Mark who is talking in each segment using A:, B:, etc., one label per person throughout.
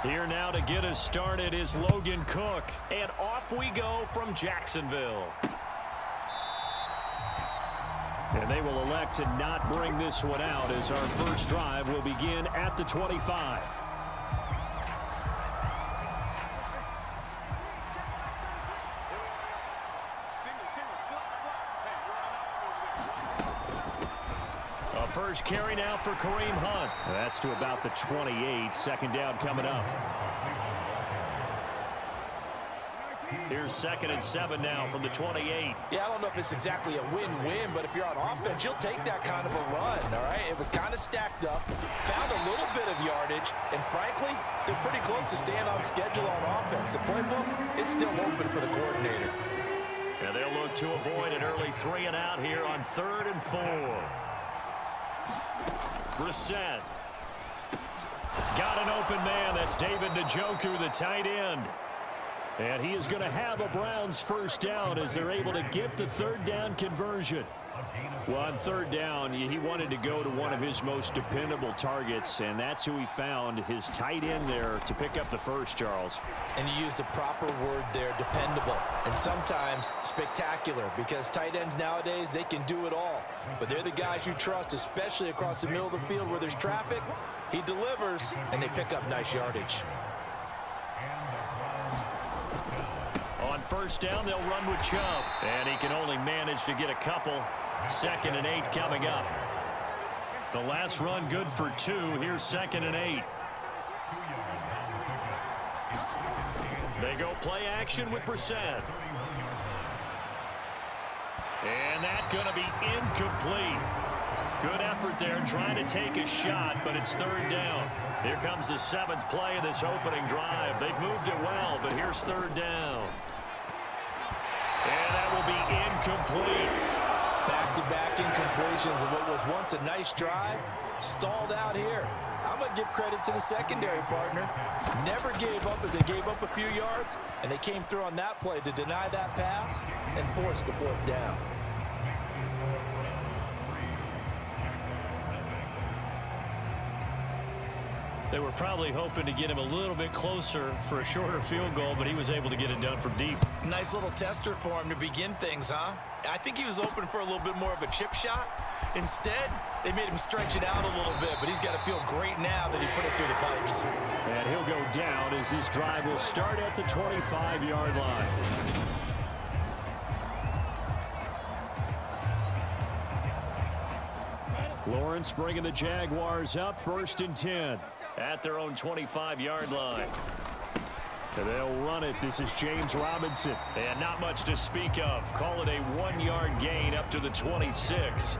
A: Here now to get us started is Logan Cook. And off we go from Jacksonville. And they will elect to not bring this one out as our first drive will begin at the 25. First carry now for Kareem Hunt. That's to about the 28. Second down coming up. Here's 2nd and 7 now from the 28.
B: Yeah, I don't know if it's exactly a win-win, but if you're on offense, you'll take that kind of a run, all right? It was kind of stacked up, found a little bit of yardage, and frankly, they're pretty close to staying on schedule on offense. The playbook is still open for the coordinator.
A: And they'll look to avoid an early 3 and out here on 3rd and 4. Brissett. Got an open man. That's David Njoku, the tight end. And he is going to have a Browns first down as they're able to get the 3rd down conversion. Well, on 3rd down, he wanted to go to one of his most dependable targets, and that's who he found, his tight end there, to pick up the first, Charles.
B: And you used the proper word there, dependable, and sometimes spectacular, because tight ends nowadays, they can do it all. But they're the guys you trust, especially across the middle of the field where there's traffic. He delivers, and they pick up nice yardage.
A: On first down, they'll run with Chubb, and he can only manage to get a couple. 2nd and 8 coming up. The last run good for 2. Here's 2nd and 8. They go play action with Brissett. And that's going to be incomplete. Good effort there trying to take a shot, but it's 3rd down. Here comes the 7th play of this opening drive. They've moved it well, but here's 3rd down. And that will be incomplete.
B: Back-to-back incompletions of what was once a nice drive, stalled out here. I'm going to give credit to the secondary partner. Never gave up as they gave up a few yards, and they came through on that play to deny that pass and force the 4th down.
A: They were probably hoping to get him a little bit closer for a shorter field goal, but he was able to get it done from deep.
B: Nice little tester for him to begin things, huh? I think he was open for a little bit more of a chip shot. Instead, they made him stretch it out a little bit, but he's got to feel great now that he put it through the pipes.
A: And he'll go down as this drive will start at the 25-yard line. Lawrence bringing the Jaguars up 1st and 10 at their own 25-yard line. And they'll run it. This is James Robinson. And not much to speak of. Call it a 1-yard gain up to the 26.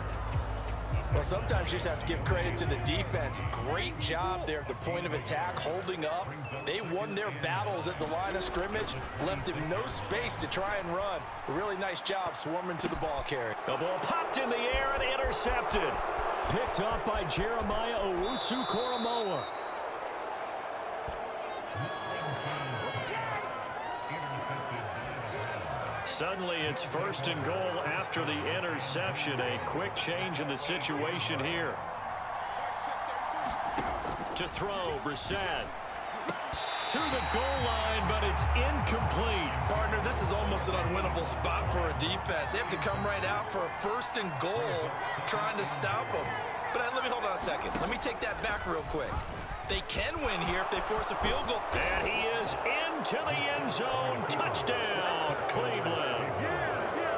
B: Well, sometimes you just have to give credit to the defense. Great job there at the point of attack, holding up. They won their battles at the line of scrimmage, left him no space to try and run. A really nice job swarming to the ball carrier.
A: The ball popped in the air and intercepted. Picked up by Jeremiah Owusu-Koramoah. Suddenly it's 1st and goal after the interception. A quick change in the situation here. To throw, Brissett. To the goal line, but it's incomplete.
B: Partner, this is almost an unwinnable spot for a defense. They have to come right out for a 1st and goal, trying to stop them. But let me hold on a second. Let me take that back real quick. They can win here if they force a field goal.
A: And he is into the end zone. Touchdown, Cleveland.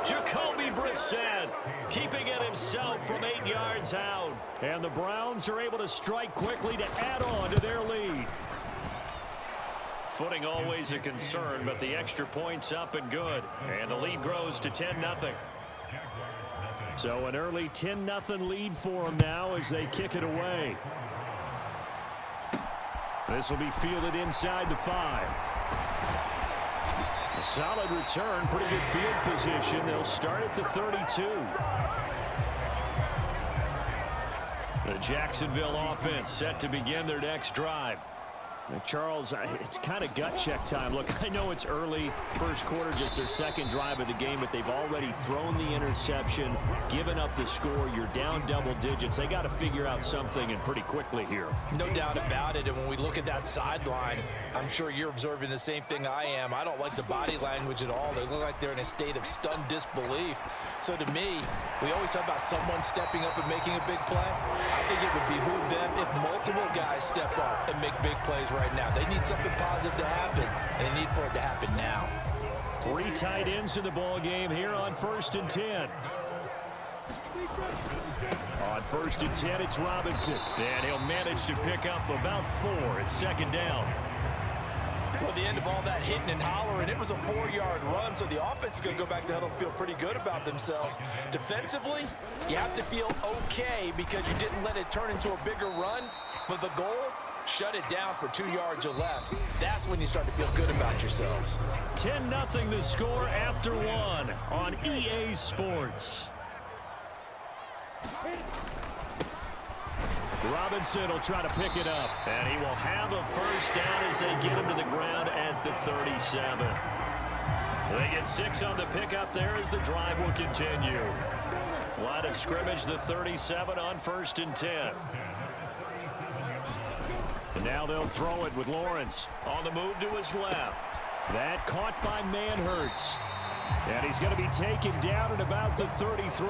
A: Jacoby Brissett keeping it himself from 8 yards out. And the Browns are able to strike quickly to add on to their lead. Footing always a concern, but the extra point's up and good. And the lead grows to 10-0. So an early 10-0 lead for them now as they kick it away. This will be fielded inside the 5. A solid return, pretty good field position. They'll start at the 32. The Jacksonville offense set to begin their next drive. Charles, it's kind of gut check time. Look, I know it's early, first quarter, just their second drive of the game, but they've already thrown the interception, given up the score. You're down double digits. They got to figure out something, and pretty quickly here.
B: No doubt about it, and when we look at that sideline, I'm sure you're observing the same thing I am. I don't like the body language at all. They look like they're in a state of stunned disbelief. So to me, we always talk about someone stepping up and making a big play. I think it would behoove them if multiple guys step up and make big plays right now. They need something positive to happen, and they need for it to happen now.
A: 3 tight ends in the ball game here on 1st and 10. On 1st and 10, it's Robinson, and he'll manage to pick up about 4. It's 2nd down.
B: Well, the end of all that hitting and hollering, it was a 4-yard run, so the offense is going to go back to huddle and feel pretty good about themselves. Defensively, you have to feel okay because you didn't let it turn into a bigger run, but the goal, shut it down for 2 yards or less. That's when you start to feel good about yourselves.
A: 10-0 the score after 1 on EA Sports. Robinson will try to pick it up, and he will have a first down as they get him to the ground at the 37. They get 6 on the pickup there as the drive will continue. Line of scrimmage, the 37 on 1st and 10. And now they'll throw it with Lawrence on the move to his left. That caught by Manhertz. And he's going to be taken down at about the 33.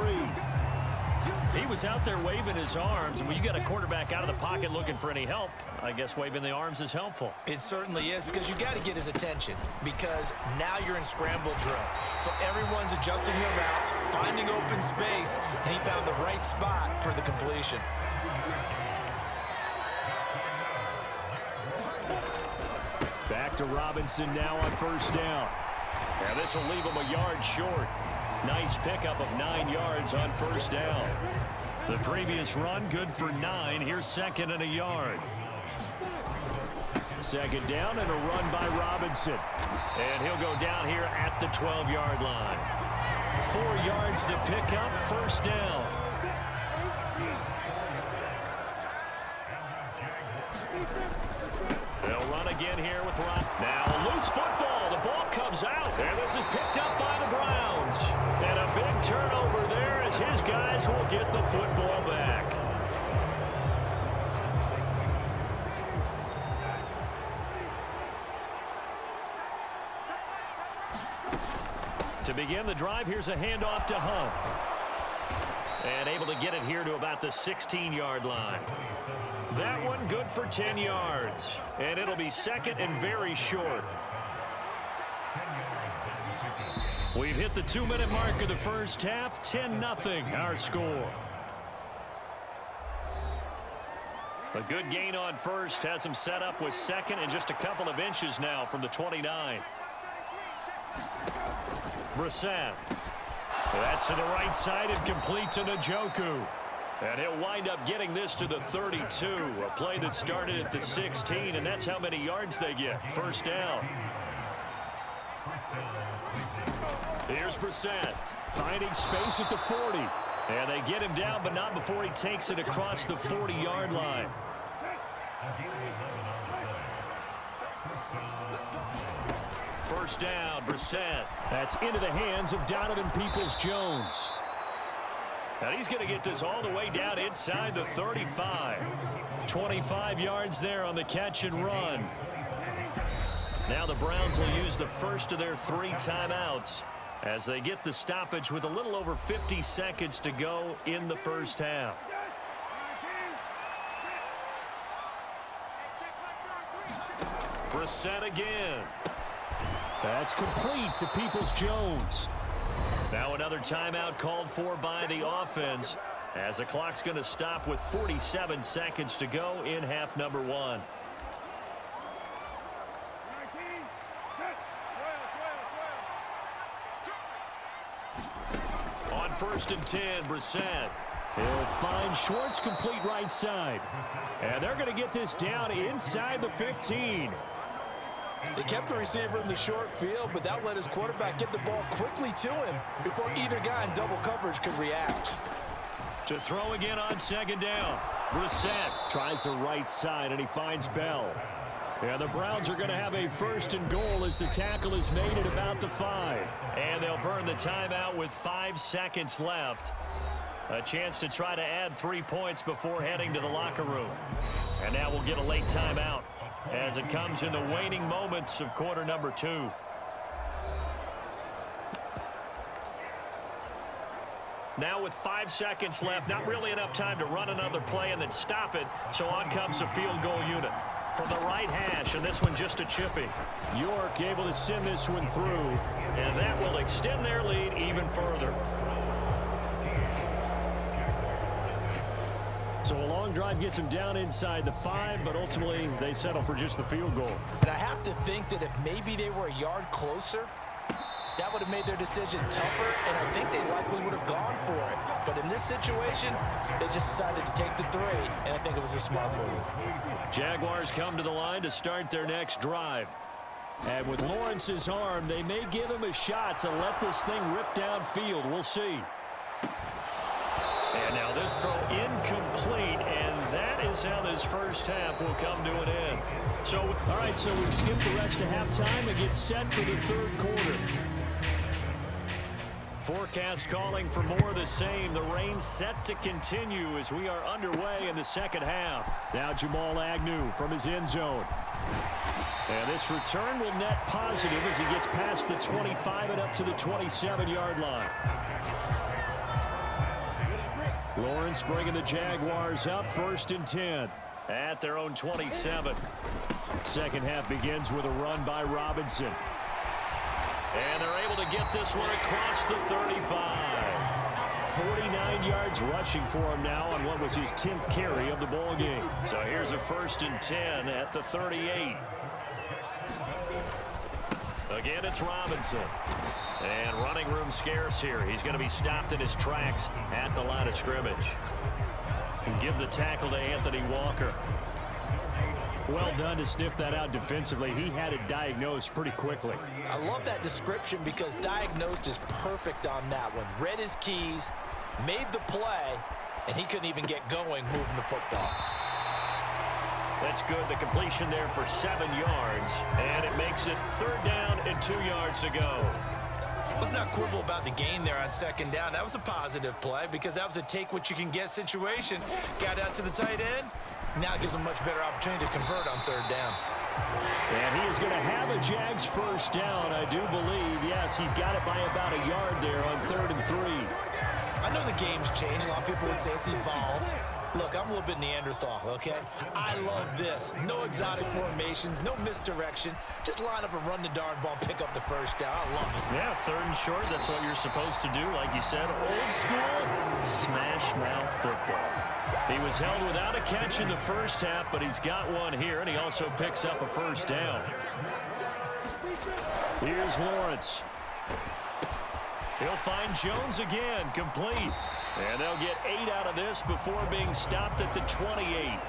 A: He was out there waving his arms, and when you got a quarterback out of the pocket looking for any help, I guess waving the arms is helpful.
B: It certainly is, because you got to get his attention, because now you're in scramble drill. So everyone's adjusting their routes, finding open space, and he found the right spot for the completion.
A: Back to Robinson now on 1st down. And this will leave him a yard short. Nice pickup of 9 yards on 1st down. The previous run, good for 9. Here's 2nd and a yard. 2nd down and a run by Robinson. And he'll go down here at the 12-yard line. 4 yards the pickup, 1st down. They'll run again here with Ron. Now a loose football. The ball comes out. And this is picked up by the Browns. And a big turnover there as his guys will get the football back. To begin the drive, here's a handoff to Hunt. And able to get it here to about the 16-yard line. That one good for 10 yards. And it'll be 2nd and very short. We've hit the 2-minute mark of the first half. 10-0 our score. A good gain on 1st has him set up with 2nd and just a couple of inches now from the 29. Brissett. That's to the right side and complete to Njoku. And he'll wind up getting this to the 32. A play that started at the 16, and that's how many yards they get. 1st down. Here's Brissett, finding space at the 40. And they get him down, but not before he takes it across the 40-yard line. First down, Brissett. That's into the hands of Donovan Peoples-Jones. And he's going to get this all the way down inside the 35. 25 yards there on the catch and run. Now the Browns will use the first of their 3 timeouts as they get the stoppage with a little over 50 seconds to go in the first half. Brissett again. That's complete to Peoples-Jones. Now another timeout called for by the offense as the clock's going to stop with 47 seconds to go in half number 1. On 1st and 10, Brissett. He'll find Schwartz complete right side. And they're going to get this down inside the 15.
B: They kept the receiver in the short field, but that let his quarterback get the ball quickly to him before either guy in double coverage could react.
A: To throw again on 2nd down. Brissett tries the right side, and he finds Bell. Yeah, the Browns are going to have a first and goal as the tackle is made at about the 5. And they'll burn the timeout with 5 seconds left. A chance to try to add 3 points before heading to the locker room. And now we'll get a late timeout as it comes in the waning moments of quarter number 2. Now with 5 seconds left, not really enough time to run another play and then stop it. So on comes the field goal unit from the right hash, and this one just a chippy. York able to send this one through, and that will extend their lead even further. So a long drive gets them down inside the 5, but ultimately they settle for just the field goal.
B: And I have to think that if maybe they were a yard closer, that would have made their decision tougher, and I think they likely would have gone for it. But in this situation, they just decided to take the 3, and I think it was a smart move.
A: Jaguars come to the line to start their next drive. And with Lawrence's arm, they may give him a shot to let this thing rip downfield. We'll see. And now this throw incomplete, and that is how this first half will come to an end. So, all right, so we skip the rest of halftime and get set for the third quarter. Forecast calling for more of the same. The rain set to continue as we are underway in the second half. Now Jamal Agnew from his end zone. And this return will net positive as he gets past the 25 and up to the 27-yard line. Lawrence bringing the Jaguars up 1st and 10 at their own 27. Second half begins with a run by Robinson. And they're able to get this one across the 35. 49 yards rushing for him now on what was his 10th carry of the ball game. So here's a 1st and 10 at the 38. Again, it's Robinson. And running room scarce here. He's going to be stopped in his tracks at the line of scrimmage. And give the tackle to Anthony Walker. Well done to sniff that out defensively. He had it diagnosed pretty quickly.
B: I love that description because diagnosed is perfect on that one. Read his keys, made the play, and he couldn't even get going moving the football.
A: That's good. The completion there for 7 yards, and it makes it 3rd down and 2 yards to go.
B: Let's not quibble about the gain there on 2nd down. That was a positive play because that was a take-what-you-can-get situation. Got out to the tight end. Now it gives him a much better opportunity to convert on 3rd down.
A: And he is going to have a Jags first down, I do believe. Yes, he's got it by about a yard there on 3rd and 3.
B: I know the game's changed. A lot of people would say it's evolved. Look, I'm a little bit Neanderthal, okay? I love this. No exotic formations, no misdirection. Just line up and run the darn ball, pick up the first down. I love it.
A: Yeah, 3rd and short, that's what you're supposed to do. Like you said, old school, smash mouth football. He was held without a catch in the first half, but he's got one here, and he also picks up a first down. Here's Lawrence. He'll find Jones again, complete. And they'll get 8 out of this before being stopped at the 28.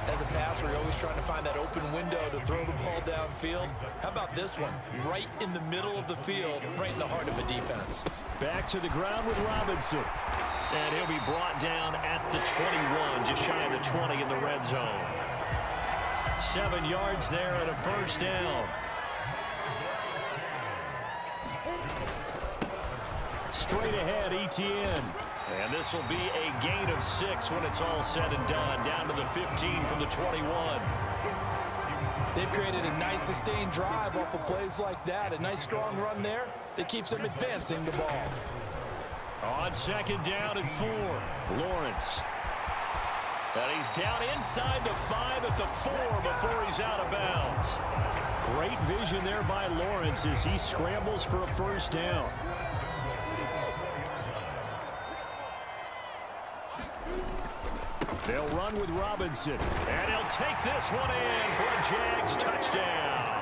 B: As a passer, you're always trying to find that open window to throw the ball downfield. How about this one? Right in the middle of the field, right in the heart of a defense.
A: Back to the ground with Robinson. And he'll be brought down at the 21, just shy of the 20 in the red zone. 7 yards there and a first down. Straight ahead, Etienne. And this will be a gain of 6 when it's all said and done. Down to the 15 from the 21.
B: They've created a nice sustained drive off of plays like that. A nice strong run there that keeps them advancing the ball.
A: On 2nd down and 4, Lawrence. And he's down inside the 5 at the 4 before he's out of bounds. Great vision there by Lawrence as he scrambles for a first down. They'll run with Robinson. And he'll take this one in for a Jags touchdown.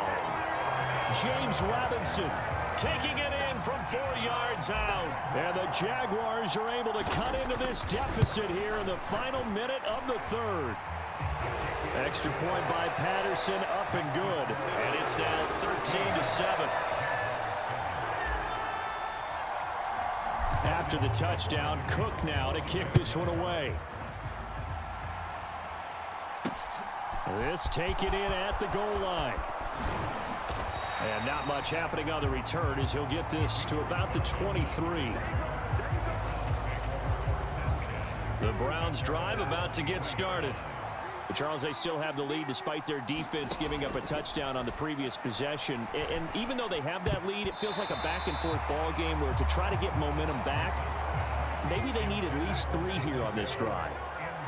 A: James Robinson taking it in from 4 yards out. And the Jaguars are able to cut into this deficit here in the final minute of the 3rd. Extra point by Patterson, up and good. And it's now 13-7. After the touchdown, Cook now to kick this one away. This taken in at the goal line. And not much happening on the return as he'll get this to about the 23. The Browns drive about to get started. But Charles, they still have the lead despite their defense giving up a touchdown on the previous possession. And even though they have that lead, it feels like a back-and-forth ball game where to try to get momentum back, maybe they need at least 3 here on this drive.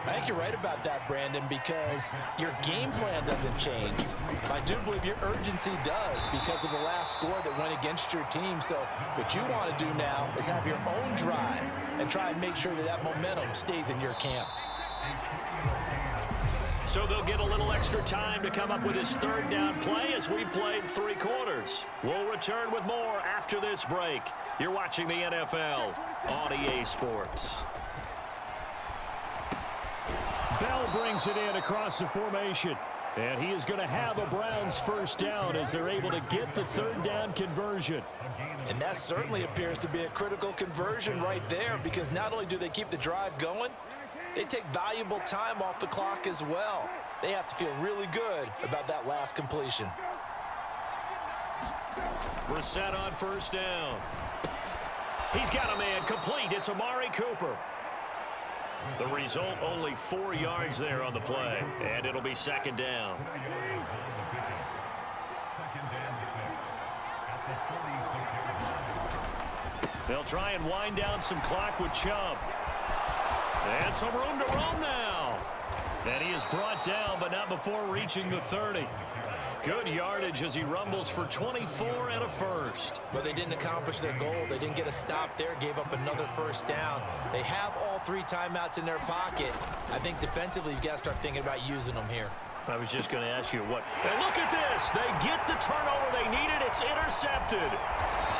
B: I think you're right about that, Brandon, because your game plan doesn't change. I do believe your urgency does because of the last score that went against your team. So what you want to do now is have your own drive and try and make sure that that momentum stays in your camp.
A: So they'll get a little extra time to come up with his third down play as we've played 3 quarters. We'll return with more after this break. You're watching the NFL on EA Sports. Bell brings it in across the formation. And he is going to have a Browns first down as they're able to get the third down conversion.
B: And that certainly appears to be a critical conversion right there because not only do they keep the drive going, they take valuable time off the clock as well. They have to feel really good about that last completion.
A: We're set on first down. He's got a man complete. It's Amari Cooper. The result, only 4 yards there on the play, and it'll be second down. They'll try and wind down some clock with Chubb. And some room to roam now. And he is brought down, but not before reaching the 30. Good yardage as he rumbles for 24 and a first.
B: But they didn't accomplish their goal. They didn't get a stop there, gave up another first down. They have all 3 timeouts in their pocket. I think defensively you've got to start thinking about using them here.
A: I was just going to ask you what. And look at this. They get the turnover they needed. It's intercepted.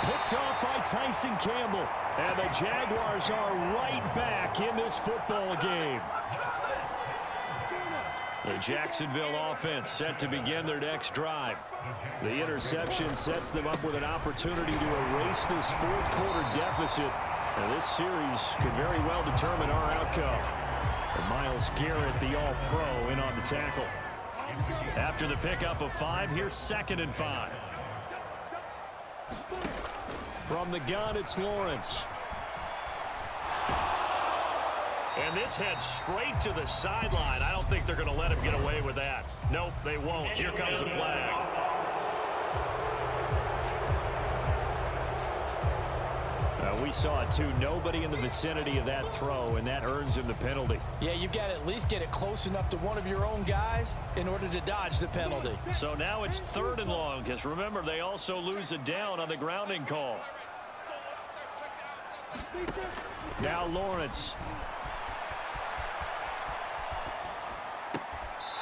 A: Picked off by Tyson Campbell. And the Jaguars are right back in this football game. The Jacksonville offense set to begin their next drive. The interception sets them up with an opportunity to erase this fourth-quarter deficit. And this series could very well determine our outcome. And Myles Garrett, the all-pro, in on the tackle. After the pickup of 5, here's 2nd and 5. From the gun, it's Lawrence. And this heads straight to the sideline. I don't think they're going to let him get away with that. Nope, they won't. Here comes the flag. We saw it, too. Nobody in the vicinity of that throw, and that earns him the penalty.
B: Yeah, you've got to at least get it close enough to one of your own guys in order to dodge the penalty.
A: So now it's 3rd and long, because remember, they also lose a down on the grounding call. Now Lawrence.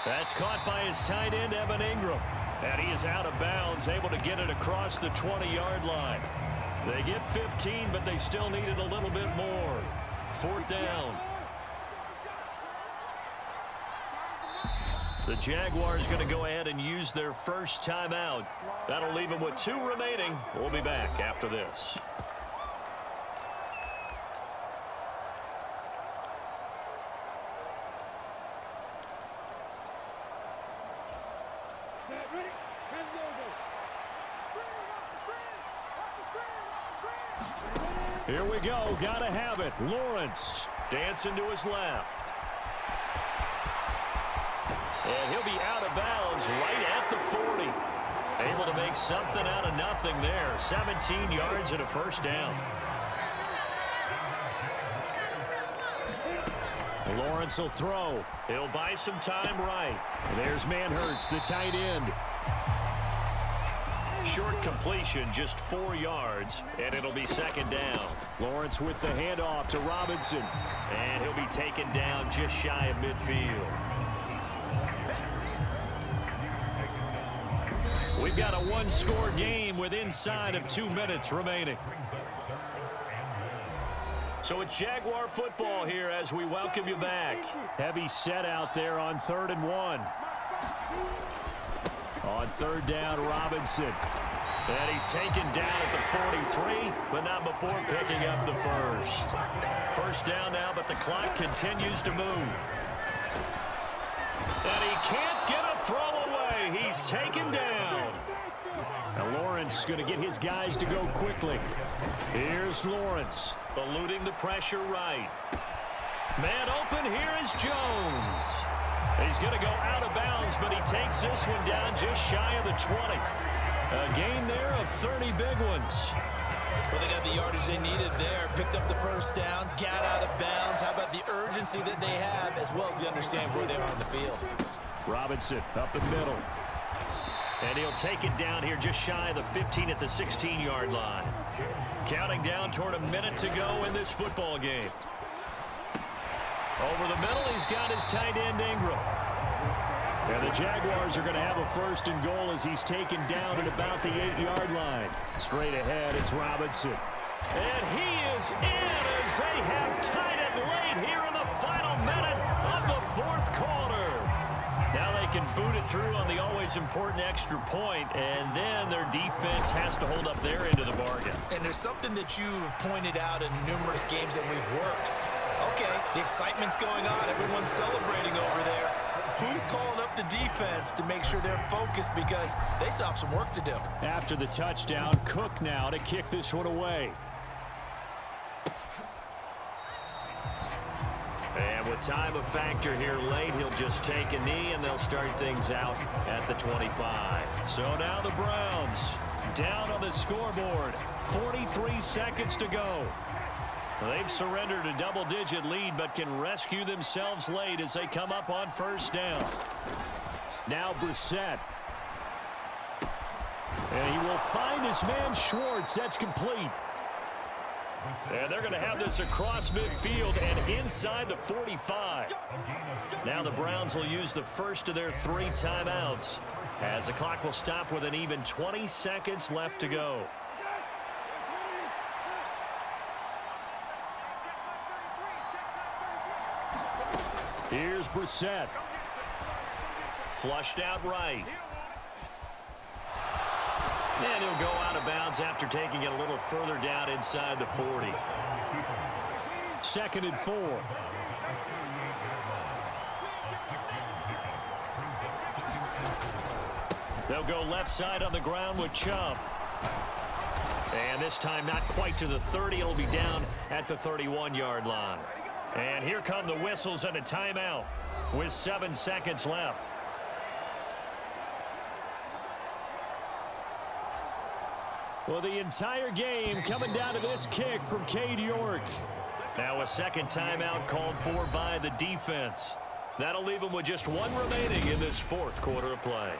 A: That's caught by his tight end, Evan Ingram. And he is out of bounds, able to get it across the 20-yard line. They get 15, but they still needed a little bit more. 4th down. The Jaguars going to go ahead and use their first timeout. That'll leave them with 2 remaining. We'll be back after this. Here we go. Gotta have it. Lawrence dancing to his left. And he'll be out of bounds right at the 40. Able to make something out of nothing there. 17 yards and a first down. Lawrence will throw. He'll buy some time right. There's Manhurts, the tight end. Short completion, just 4 yards, and it'll be 2nd down. Lawrence with the handoff to Robinson, and he'll be taken down just shy of midfield. We've got a 1-score game with inside of 2 minutes remaining. So it's Jaguar football here as we welcome you back. Heavy set out there on 3rd and 1. On 3rd down, Robinson. And he's taken down at the 43, but not before picking up the first. First down now, but the clock continues to move. And he can't get he's taken down. Now Lawrence going to get his guys to go quickly. Here's Lawrence, eluding the pressure right. Man open, here is Jones. He's going to go out of bounds, but he takes this one down just shy of the 20. A gain there of 30 big ones.
B: Well, they got the yardage they needed there. Picked up the first down, got out of bounds. How about the urgency that they have, as well as they understand where they are on the field.
A: Robinson up the middle. And he'll take it down here just shy of the 15 at the 16-yard line. Counting down toward a minute to go in this football game. Over the middle, he's got his tight end Ingram. And the Jaguars are going to have a first and goal as he's taken down at about the 8-yard line. Straight ahead, it's Robinson. And he is in as they have tied it late here in the final minute of the fourth quarter. Now they can boot it through on the always important extra point, and then their defense has to hold up their end of the bargain.
B: And there's something that you've pointed out in numerous games that we've worked. Okay, the excitement's going on. Everyone's celebrating over there. Who's calling up the defense to make sure they're focused because they still have some work to do?
A: After the touchdown, Cook now to kick this one away. And with time a factor here late, he'll just take a knee, and they'll start things out at the 25. So now the Browns down on the scoreboard. 43 seconds to go. They've surrendered a double-digit lead, but can rescue themselves late as they come up on first down. Now Brissett. And he will find his man Schwartz. That's complete. And they're going to have this across midfield and inside the 45. Now the Browns will use the first of their 3 timeouts as the clock will stop with an even 20 seconds left to go. Here's Brissett. Flushed out right. And he'll go out of bounds after taking it a little further down inside the 40. 2nd and 4. They'll go left side on the ground with Chubb. And this time not quite to the 30. It'll be down at the 31-yard line. And here come the whistles and a timeout with 7 seconds left. Well, the entire game coming down to this kick from Cade York. Now a second timeout called for by the defense. That'll leave them with just 1 remaining in this fourth quarter of play.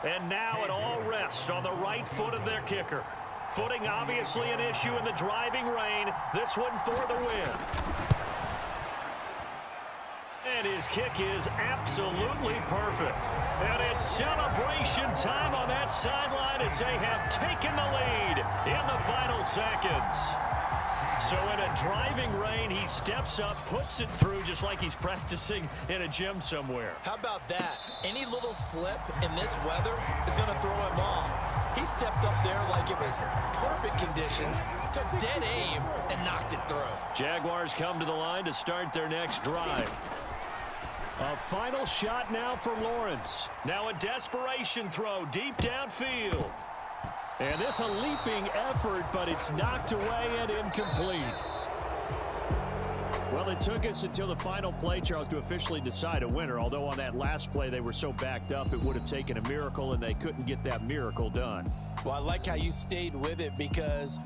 A: And now it all rests on the right foot of their kicker. Footing obviously an issue in the driving rain. This one for the win. And his kick is absolutely perfect. And it's celebration time on that sideline as they have taken the lead in the final seconds. So in a driving rain, he steps up, puts it through just like he's practicing in a gym somewhere.
B: How about that? Any little slip in this weather is going to throw him off. He stepped up there like it was perfect conditions, took dead aim, and knocked it through.
A: Jaguars come to the line to start their next drive. A final shot now for Lawrence. Now a desperation throw deep downfield. And this a leaping effort, but it's knocked away and incomplete. Well, it took us until the final play, Charles, to officially decide a winner. Although on that last play they were so backed up, it would have taken a miracle, and they couldn't get that miracle done.
B: Well, I like how you stayed with it because